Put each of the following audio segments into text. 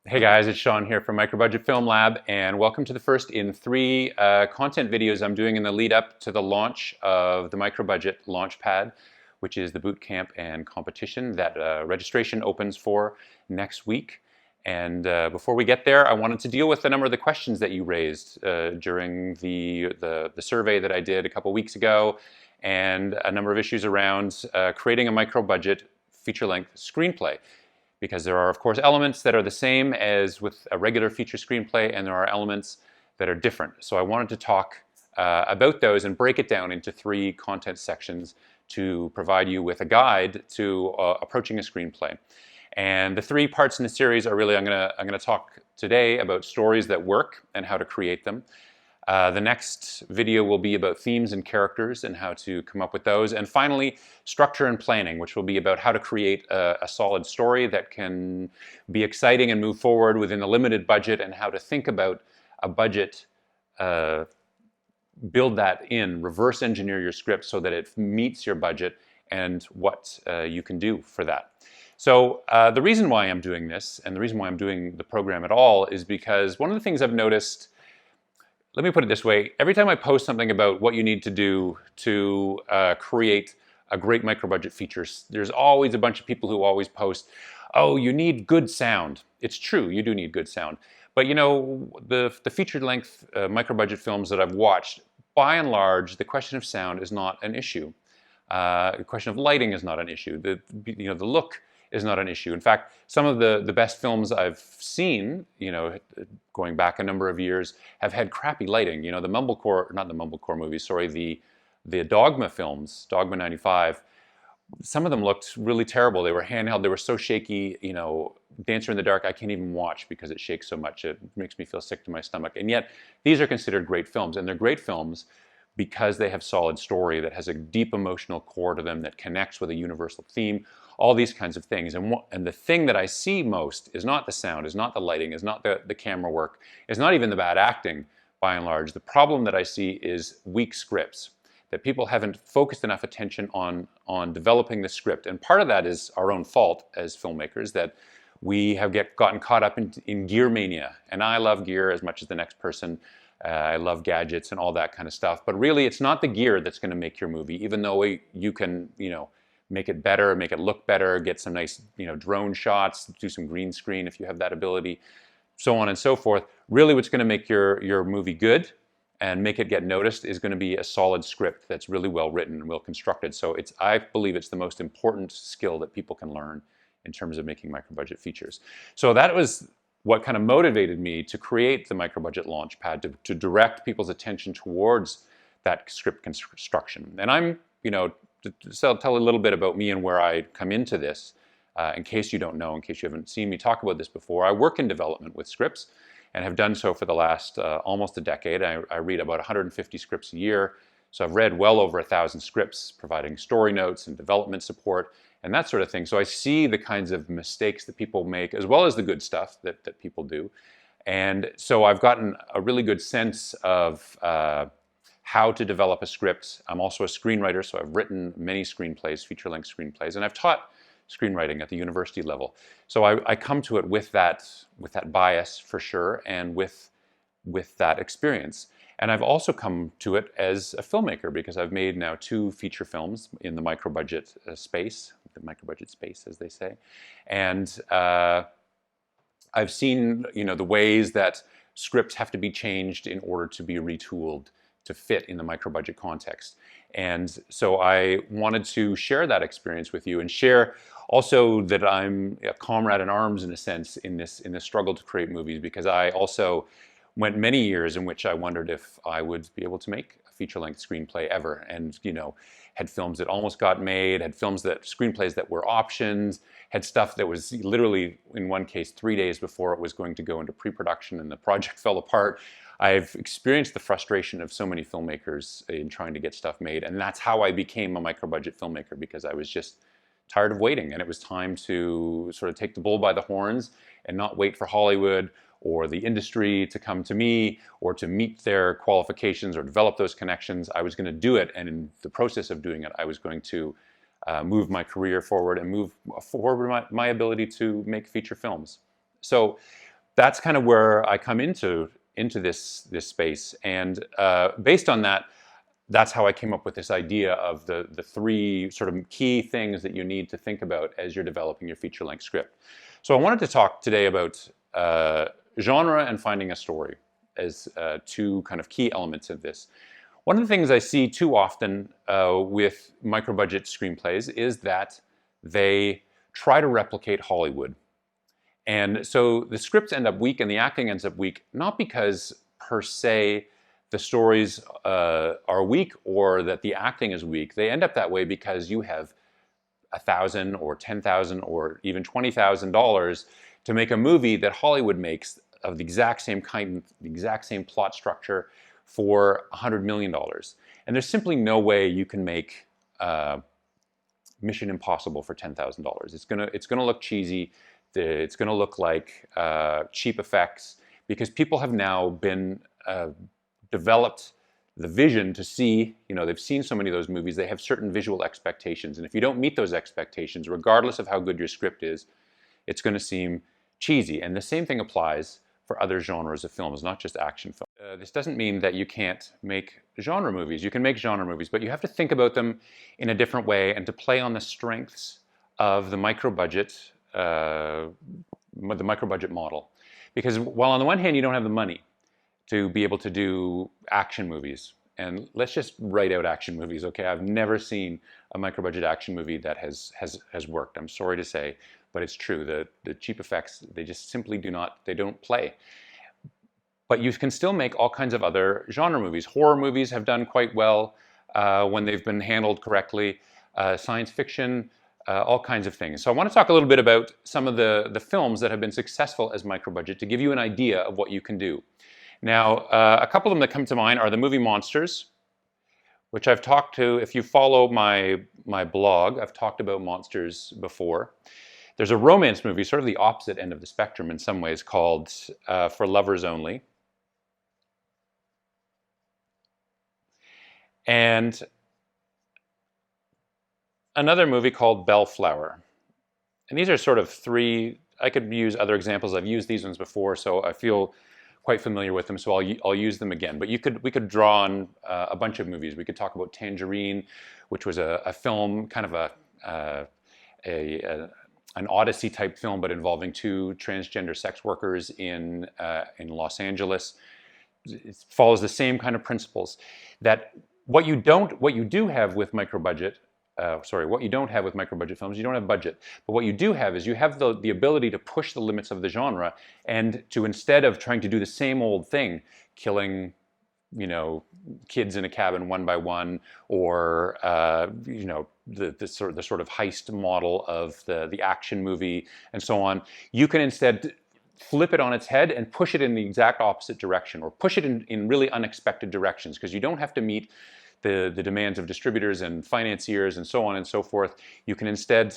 Hey guys, it's Sean here from Microbudget Film Lab, and welcome to the first in three content videos I'm doing in the lead up to the launch of the Microbudget Launchpad, which is the boot camp and competition that registration opens for next week. And before we get there, I wanted to deal with a number of the questions that you raised during the survey that I did a couple weeks ago, and a number of issues around creating a microbudget feature-length screenplay. Because there are, of course, elements that are the same as with a regular feature screenplay, and there are elements that are different. So I wanted to talk about those and break it down into three content sections to provide you with a guide to approaching a screenplay. And the three parts in the series are really, I'm gonna talk today about stories that work and how to create them. The next video will be about themes and characters and how to come up with those. And finally, structure and planning, which will be about how to create a solid story that can be exciting and move forward within a limited budget, and how to think about a budget, build that in, reverse engineer your script so that it meets your budget and what you can do for that. So the reason why I'm doing this, and the reason why I'm doing the program at all, is because one of the things I've noticed, let me put it this way, every time I post something about what you need to do to create a great micro-budget feature, there's always a bunch of people who always post, oh, you need good sound. It's true, you do need good sound. But you know, the feature-length micro-budget films that I've watched, by and large, the question of sound is not an issue. The question of lighting is not an issue. The look is not an issue. In fact, some of the best films I've seen, going back a number of years, have had crappy lighting. The Mumblecore, not the Mumblecore movies, sorry, the Dogma films, Dogma 95, some of them looked really terrible. They were handheld, they were so shaky, Dancer in the Dark I can't even watch because it shakes so much. It makes me feel sick to my stomach. And yet, these are considered great films, and they're great films because they have solid story that has a deep emotional core to them that connects with a universal theme, all these kinds of things. And the thing that I see most is not the sound, is not the lighting, is not the camera work, is not even the bad acting, by and large. The problem that I see is weak scripts, that people haven't focused enough attention on developing the script. And part of that is our own fault as filmmakers, that we have gotten caught up in gear mania. And I love gear as much as the next person. I love gadgets and all that kind of stuff. But really, it's not the gear that's going to make your movie, even though you can, make it better, make it look better, get some nice, drone shots, do some green screen if you have that ability, so on and so forth. Really, what's going to make your movie good and make it get noticed is going to be a solid script that's really well written and well constructed. So I believe it's the most important skill that people can learn in terms of making micro-budget features. So that was what kind of motivated me to create the Microbudget Launchpad, to direct people's attention towards that script construction. And I'm, to tell a little bit about me and where I come into this, in case you don't know, in case you haven't seen me talk about this before. I work in development with scripts and have done so for the last almost a decade. I read about 150 scripts a year. So I've read well over 1,000 scripts, providing story notes and development support and that sort of thing. So I see the kinds of mistakes that people make, as well as the good stuff that people do. And so I've gotten a really good sense of how to develop a script. I'm also a screenwriter, so I've written many screenplays, feature-length screenplays, and I've taught screenwriting at the university level. So I come to it with that bias for sure, and with that experience. And I've also come to it as a filmmaker, because I've made now 2 feature films in the micro-budget space, the micro-budget space, as they say. And I've seen, the ways that scripts have to be changed in order to be retooled to fit in the micro-budget context. And so I wanted to share that experience with you, and share also that I'm a comrade in arms, in a sense, in this struggle to create movies, because I also went many years in which I wondered if I would be able to make a feature-length screenplay ever, and had films that almost got made, had screenplays that were options, had stuff that was literally, in one case, 3 days before it was going to go into pre-production, and the project fell apart. I've experienced the frustration of so many filmmakers in trying to get stuff made, and that's how I became a micro-budget filmmaker, because I was just tired of waiting, and it was time to sort of take the bull by the horns and not wait for Hollywood or the industry to come to me or to meet their qualifications or develop those connections. I was going to do it, and in the process of doing it, I was going to move my career forward and move forward my ability to make feature films. So that's kind of where I come into this space, and based on that, that's how I came up with this idea of the three sort of key things that you need to think about as you're developing your feature-length script. So I wanted to talk today about genre and finding a story as two kind of key elements of this. One of the things I see too often with micro-budget screenplays is that they try to replicate Hollywood. And so the scripts end up weak and the acting ends up weak, not because per se the stories are weak or that the acting is weak. They end up that way because you have $1,000 or $10,000 or even $20,000 to make a movie that Hollywood makes of the exact same kind, the exact same plot structure for $100 million. And there's simply no way you can make Mission Impossible for $10,000. It's gonna look cheesy. It's gonna look like cheap effects because people have now been developed the vision to see, they've seen so many of those movies, they have certain visual expectations. And if you don't meet those expectations, regardless of how good your script is, it's going to seem cheesy. And the same thing applies for other genres of films, not just action films. This doesn't mean that you can't make genre movies. You can make genre movies, but you have to think about them in a different way and to play on the strengths of the micro-budget model. Because while on the one hand you don't have the money to be able to do action movies, and let's just write out action movies, okay? I've never seen a micro-budget action movie that has worked. I'm sorry to say, but it's true. The cheap effects, they just simply don't play. But you can still make all kinds of other genre movies. Horror movies have done quite well when they've been handled correctly. Science fiction, all kinds of things. So I want to talk a little bit about some of the films that have been successful as micro-budget to give you an idea of what you can do. Now, a couple of them that come to mind are the movie Monsters, which I've talked to. If you follow my blog, I've talked about Monsters before. There's a romance movie, sort of the opposite end of the spectrum in some ways, called For Lovers Only. And another movie called Bellflower. And these are sort of three, I could use other examples. I've used these ones before, so I feel quite familiar with them, so I'll use them again. But we could draw on a bunch of movies. We could talk about Tangerine, which was a film, kind of an Odyssey type film, but involving two transgender sex workers in Los Angeles. It follows the same kind of principles. That what you do have with micro-budget. What you don't have with micro-budget films, you don't have budget. But what you do have is you have the ability to push the limits of the genre and to, instead of trying to do the same old thing, killing, kids in a cabin one by one, or the sort of heist model of the action movie and so on, you can instead flip it on its head and push it in the exact opposite direction, or push it in really unexpected directions, because you don't have to meet the demands of distributors and financiers and so on and so forth. You can instead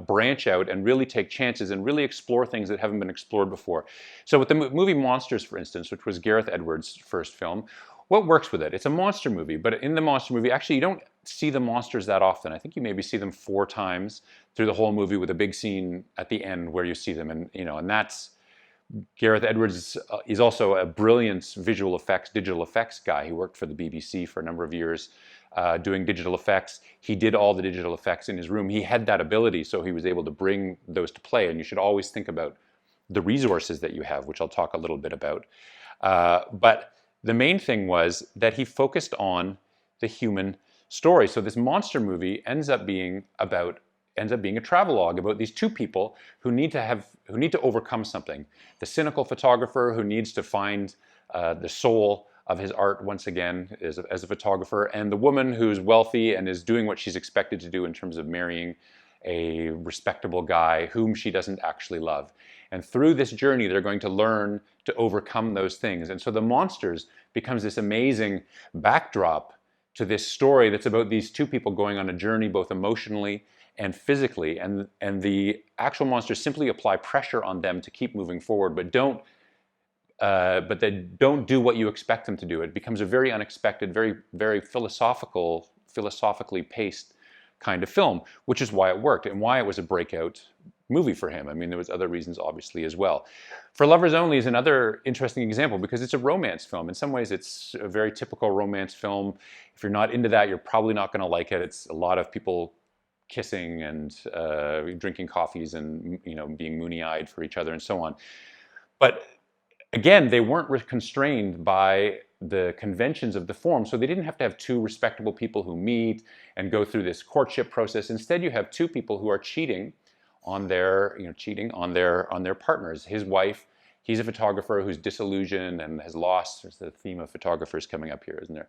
branch out and really take chances and really explore things that haven't been explored before. So with the movie Monsters, for instance, which was Gareth Edwards' first film, what works with it? It's a monster movie, but in the monster movie, actually you don't see the monsters that often. I think you maybe see them 4 times through the whole movie, with a big scene at the end where you see them, and that's Gareth Edwards is also a brilliant digital effects guy. He worked for the BBC for a number of years doing digital effects. He did all the digital effects in his room. He had that ability, so he was able to bring those to play. And you should always think about the resources that you have, which I'll talk a little bit about. But the main thing was that he focused on the human story. So this monster movie ends up being a travelogue about these two people who need to overcome something. The cynical photographer who needs to find the soul of his art once again as a photographer, and the woman who's wealthy and is doing what she's expected to do in terms of marrying a respectable guy whom she doesn't actually love. And through this journey, they're going to learn to overcome those things. And so the Monsters becomes this amazing backdrop to this story that's about these two people going on a journey, both emotionally and physically, and the actual monsters simply apply pressure on them to keep moving forward, but they don't do what you expect them to do. It becomes a very unexpected, very, very philosophically paced kind of film, which is why it worked and why it was a breakout movie for him. I mean, there was other reasons obviously as well. For Lovers Only is another interesting example because it's a romance film. In some ways, it's a very typical romance film. If you're not into that, you're probably not going to like it. It's a lot of people kissing and drinking coffees and being moony-eyed for each other and so on. But again, they weren't constrained by the conventions of the form, so they didn't have to have two respectable people who meet and go through this courtship process. Instead, you have two people who are cheating on their partners. His wife, he's a photographer who's disillusioned and has lost. There's the theme of photographers coming up here, isn't there?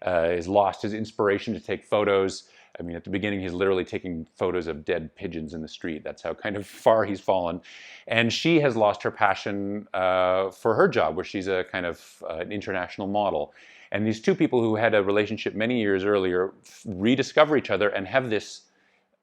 Has lost his inspiration to take photos. I mean, at the beginning, he's literally taking photos of dead pigeons in the street. That's how kind of far he's fallen. And she has lost her passion for her job, where she's a kind of an international model. And these two people who had a relationship many years earlier rediscover each other and have this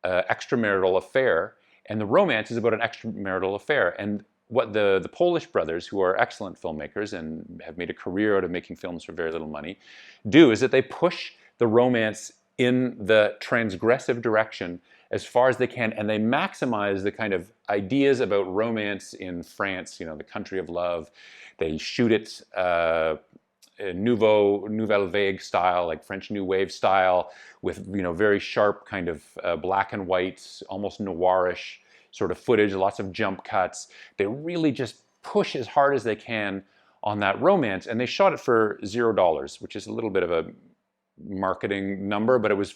extramarital affair. And the romance is about an extramarital affair. And what the Polish brothers, who are excellent filmmakers and have made a career out of making films for very little money, do is that they push the romance in the transgressive direction as far as they can, and they maximize the kind of ideas about romance in France, the country of love. They shoot it Nouvelle Vague style, like French New Wave style, with very sharp kind of black and white, almost noirish sort of footage, lots of jump cuts. They really just push as hard as they can on that romance, and they shot it for $0, which is a little bit of a marketing number, but it was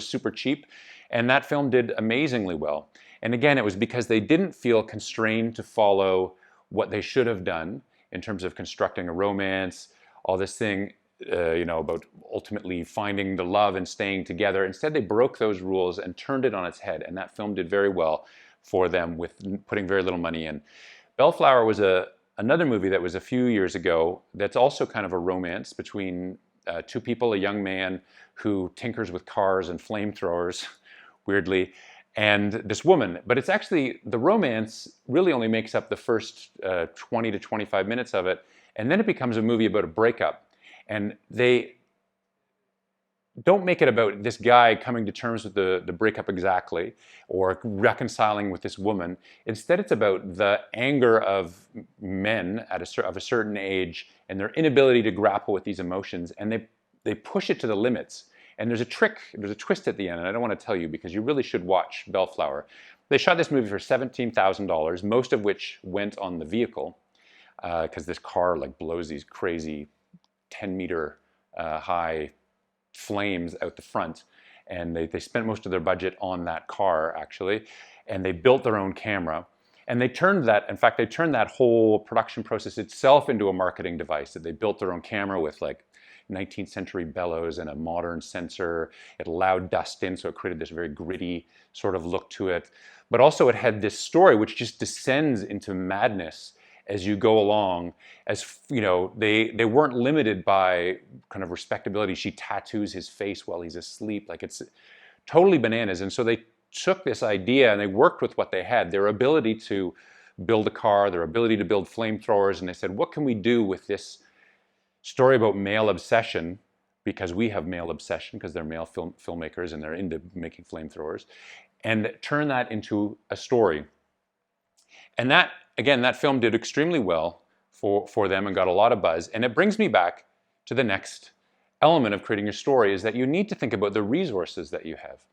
super cheap, and that film did amazingly well. And again, it was because they didn't feel constrained to follow what they should have done in terms of constructing a romance, all this thing, about ultimately finding the love and staying together. Instead, they broke those rules and turned it on its head, and that film did very well for them with putting very little money in. Bellflower was another movie that was a few years ago that's also kind of a romance between two people, a young man who tinkers with cars and flamethrowers, weirdly, and this woman. But it's actually, the romance really only makes up the first 20 to 25 minutes of it, and then it becomes a movie about a breakup. And they don't make it about this guy coming to terms with the breakup exactly, or reconciling with this woman. Instead, it's about the anger of men of a certain age and their inability to grapple with these emotions, and they push it to the limits. And there's a twist at the end, and I don't want to tell you because you really should watch Bellflower. They shot this movie for $17,000, most of which went on the vehicle, because this car blows these crazy 10-meter high flames out the front, and they spent most of their budget on that car actually, and they built their own camera, and they turned that whole production process itself into a marketing device. That they built their own camera with 19th century bellows and a modern sensor. It allowed dust in, so it created this very gritty sort of look to it, but also it had this story which just descends into madness as you go along. As they weren't limited by kind of respectability. She tattoos his face while he's asleep. It's totally bananas. And so they took this idea and they worked with what they had, their ability to build a car, their ability to build flamethrowers, and they said, what can we do with this story about male obsession? Because we have male obsession, because they're male filmmakers and they're into making flamethrowers, and turn that into a story. And that, again, that film did extremely well for them and got a lot of buzz. And it brings me back to the next element of creating your story, is that you need to think about the resources that you have.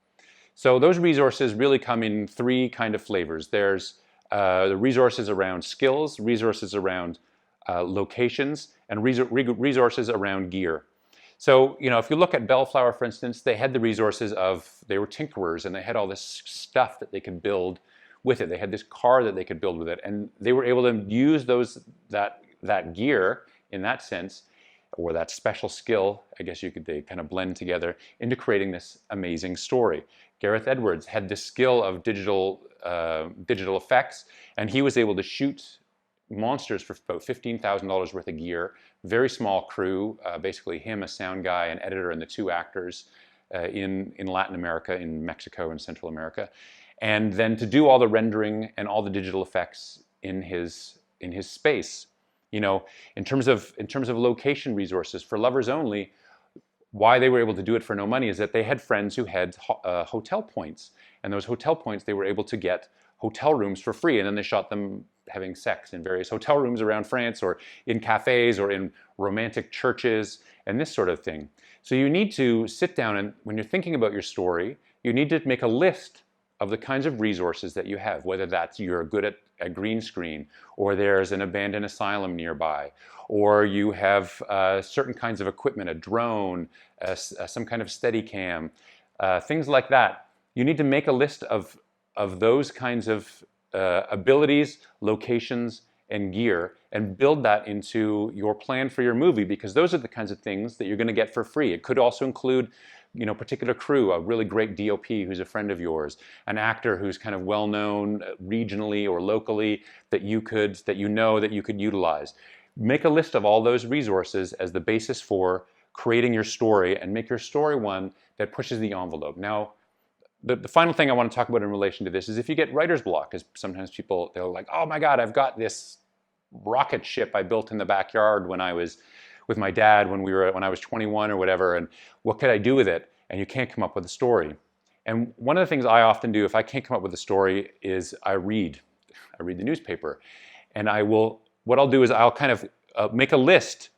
So those resources really come in three kind of flavors. There's the resources around skills, resources around locations, and resources around gear. So, if you look at Bellflower, for instance, they had the resources they were tinkerers, and they had all this stuff that they could build with it. They had this car that they could build with it, and they were able to use that gear in that sense, or that special skill, I guess they kind of blend together into creating this amazing story. Gareth Edwards had this skill of digital effects, and he was able to shoot monsters for about $15,000 worth of gear, very small crew, basically him, a sound guy, an editor, and the two actors in Latin America, in Mexico and Central America. And then to do all the rendering and all the digital effects in his space. In terms of location resources, for Lovers Only, why they were able to do it for no money is that they had friends who had hotel points, and those hotel points they were able to get hotel rooms for free, and then they shot them having sex in various hotel rooms around France, or in cafes, or in romantic churches, and this sort of thing. So you need to sit down, and when you're thinking about your story, you need to make a list of the kinds of resources that you have, whether that's you're good at a green screen, or there's an abandoned asylum nearby, or you have certain kinds of equipment, a drone, some kind of Steadicam, things like that. You need to make a list of those kinds of abilities, locations, and gear, and build that into your plan for your movie, because those are the kinds of things that you're going to get for free. It could also include, particular crew, a really great DOP who's a friend of yours, an actor who's kind of well known regionally or locally that you could utilize. Make a list of all those resources as the basis for creating your story, and make your story one that pushes the envelope. Now, the final thing I want to talk about in relation to this is if you get writer's block, because sometimes people, they're like, oh my God, I've got this rocket ship I built in the backyard when I was with my dad when I was 21 or whatever, and what could I do with it? And you can't come up with a story. And one of the things I often do if I can't come up with a story is I read the newspaper. And what I'll do is I'll kind of make a list.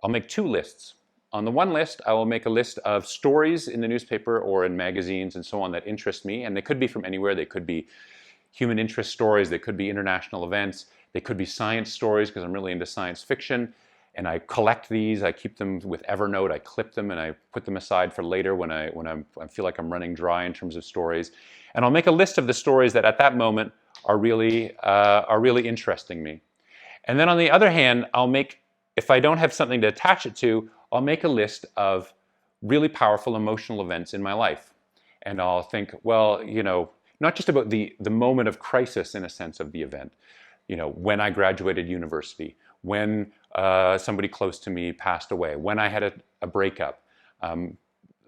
I'll make two lists. On the one list, I will make a list of stories in the newspaper or in magazines and so on that interest me, and they could be from anywhere. They could be human interest stories, they could be international events, they could be science stories, because I'm really into science fiction, and I collect these. I keep them with Evernote, I clip them, and I put them aside for later when I feel like I'm running dry in terms of stories. And I'll make a list of the stories that at that moment are really interesting me. And then on the other hand, if I don't have something to attach it to, I'll make a list of really powerful emotional events in my life. And I'll think, well, not just about the moment of crisis in a sense of the event, when I graduated university, when somebody close to me passed away, when I had a breakup,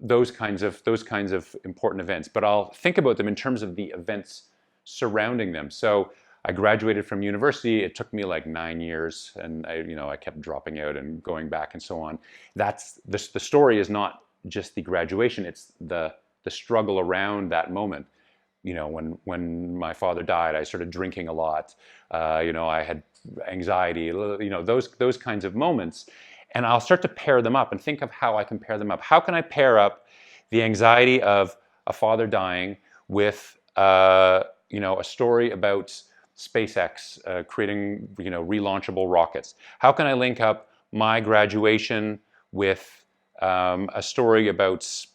those kinds of important events. But I'll think about them in terms of the events surrounding them. So I graduated from university. It took me like 9 years, and I kept dropping out and going back and so on. The story is not just the graduation; it's the struggle around that moment. When my father died, I started drinking a lot. I had anxiety. Those kinds of moments, and I'll start to pair them up and think of how I can pair them up. How can I pair up the anxiety of a father dying with a story about SpaceX creating relaunchable rockets? How can I link up my graduation with a story about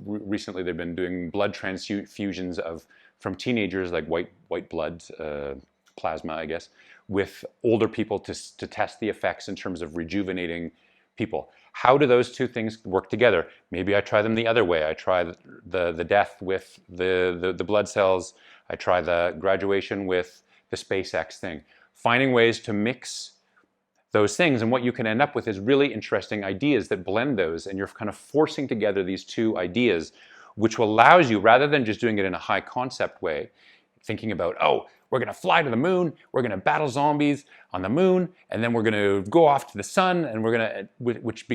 recently they've been doing blood transfusions from teenagers, like white blood plasma, I guess, with older people to test the effects in terms of rejuvenating people. How do those two things work together? Maybe I try them the other way. I try the death with the blood cells. I try the graduation with the SpaceX thing. Finding ways to mix those things, and what you can end up with is really interesting ideas that blend those, and you're kind of forcing together these two ideas, which allows you, rather than just doing it in a high concept way, thinking about, oh, we're going to fly to the moon, we're going to battle zombies on the moon, and then we're going to go off to the sun, and which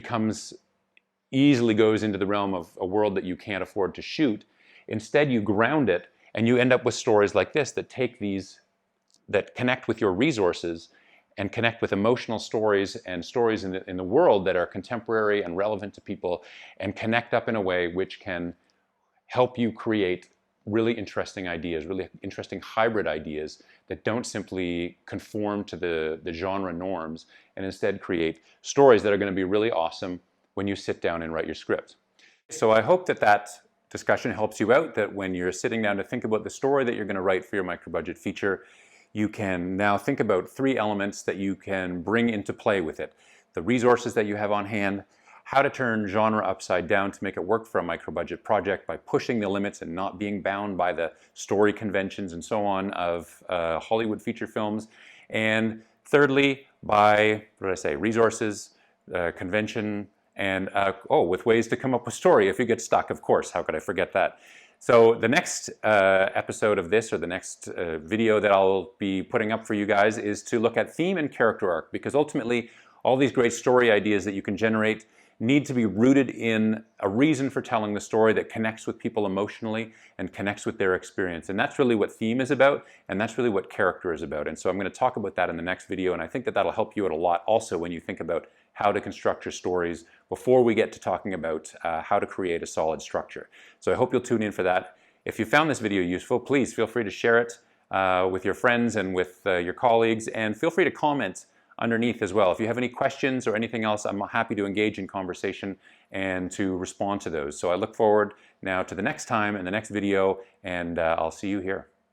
easily goes into the realm of a world that you can't afford to shoot. Instead, you ground it, and you end up with stories like this that that connect with your resources and connect with emotional stories and stories in the world that are contemporary and relevant to people, and connect up in a way which can help you create really interesting ideas, really interesting hybrid ideas that don't simply conform to the genre norms, and instead create stories that are going to be really awesome when you sit down and write your script. So I hope that discussion helps you out, that when you're sitting down to think about the story that you're going to write for your micro-budget feature, you can now think about 3 elements that you can bring into play with it. The resources that you have on hand, how to turn genre upside down to make it work for a micro-budget project by pushing the limits and not being bound by the story conventions and so on of Hollywood feature films. And thirdly, by, resources, convention, and with ways to come up with story if you get stuck, of course. How could I forget that? So the next episode of this, or the next video that I'll be putting up for you guys, is to look at theme and character arc, because ultimately all these great story ideas that you can generate need to be rooted in a reason for telling the story that connects with people emotionally and connects with their experience. And that's really what theme is about, and that's really what character is about. And so I'm going to talk about that in the next video, and I think that that'll help you out a lot also when you think about how to construct your stories before we get to talking about how to create a solid structure. So I hope you'll tune in for that. If you found this video useful, please feel free to share it with your friends and with your colleagues, and feel free to comment underneath as well. If you have any questions or anything else, I'm happy to engage in conversation and to respond to those. So I look forward now to the next time and the next video, and I'll see you here.